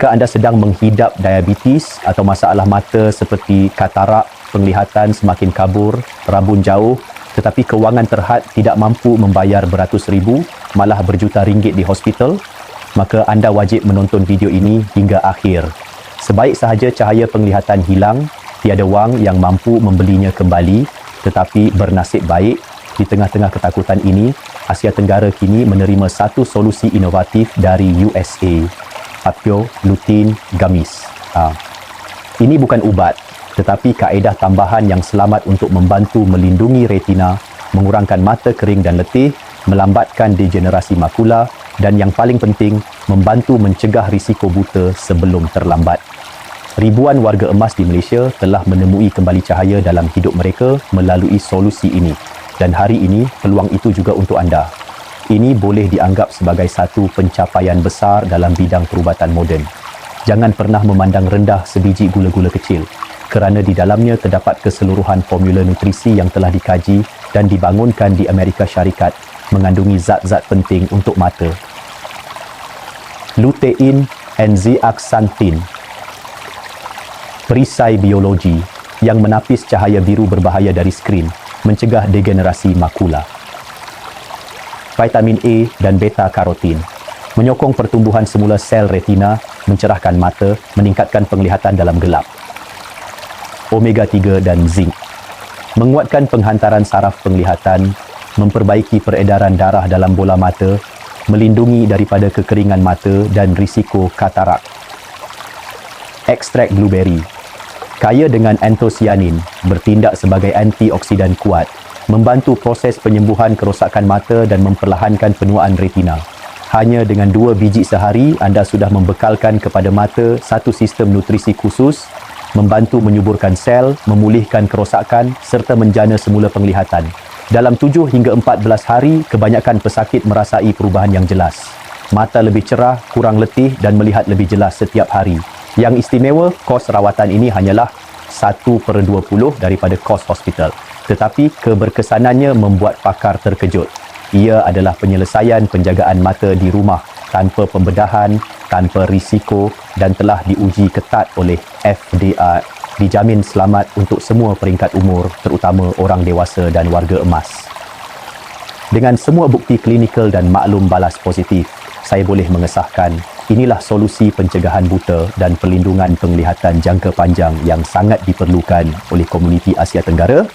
Jika anda sedang menghidap diabetes atau masalah mata seperti katarak, penglihatan semakin kabur, rabun jauh, tetapi kewangan terhad tidak mampu membayar beratus ribu, malah berjuta ringgit di hospital, maka anda wajib menonton video ini hingga akhir. Sebaik sahaja cahaya penglihatan hilang, tiada wang yang mampu membelinya kembali, tetapi bernasib baik, di tengah-tengah ketakutan ini, Asia Tenggara kini menerima satu solusi inovatif dari USA, Apio Lutein Gummies. Ini bukan ubat, tetapi kaedah tambahan yang selamat untuk membantu melindungi retina, mengurangkan mata kering dan letih, melambatkan degenerasi makula dan yang paling penting, membantu mencegah risiko buta sebelum terlambat. Ribuan warga emas di Malaysia telah menemui kembali cahaya dalam hidup mereka melalui solusi ini. Dan hari ini, peluang itu juga untuk anda. Ini boleh dianggap sebagai satu pencapaian besar dalam bidang perubatan moden. Jangan pernah memandang rendah sebiji gula-gula kecil, kerana di dalamnya terdapat keseluruhan formula nutrisi yang telah dikaji dan dibangunkan di Amerika Syarikat, mengandungi zat-zat penting untuk mata. Lutein and zeaxanthin, perisai biologi yang menapis cahaya biru berbahaya dari skrin, mencegah degenerasi makula. Vitamin A dan beta-karotin menyokong pertumbuhan semula sel retina, mencerahkan mata, meningkatkan penglihatan dalam gelap. Omega 3 dan zinc menguatkan penghantaran saraf penglihatan, memperbaiki peredaran darah dalam bola mata, melindungi daripada kekeringan mata dan risiko katarak. Ekstrak blueberry kaya dengan antosianin, bertindak sebagai antioksidan kuat, membantu proses penyembuhan kerosakan mata dan memperlahankan penuaan retina. Hanya dengan 2 biji sehari, anda sudah membekalkan kepada mata satu sistem nutrisi khusus, membantu menyuburkan sel, memulihkan kerosakan serta menjana semula penglihatan. Dalam 7 hingga 14 hari, kebanyakan pesakit merasai perubahan yang jelas. Mata lebih cerah, kurang letih dan melihat lebih jelas setiap hari. Yang istimewa, kos rawatan ini hanyalah 1/20 daripada kos hospital. Tetapi keberkesanannya membuat pakar terkejut. Ia adalah penyelesaian penjagaan mata di rumah tanpa pembedahan, tanpa risiko dan telah diuji ketat oleh FDA. Dijamin selamat untuk semua peringkat umur, terutama orang dewasa dan warga emas. Dengan semua bukti klinikal dan maklum balas positif, saya boleh mengesahkan inilah solusi pencegahan buta dan perlindungan penglihatan jangka panjang yang sangat diperlukan oleh komuniti Asia Tenggara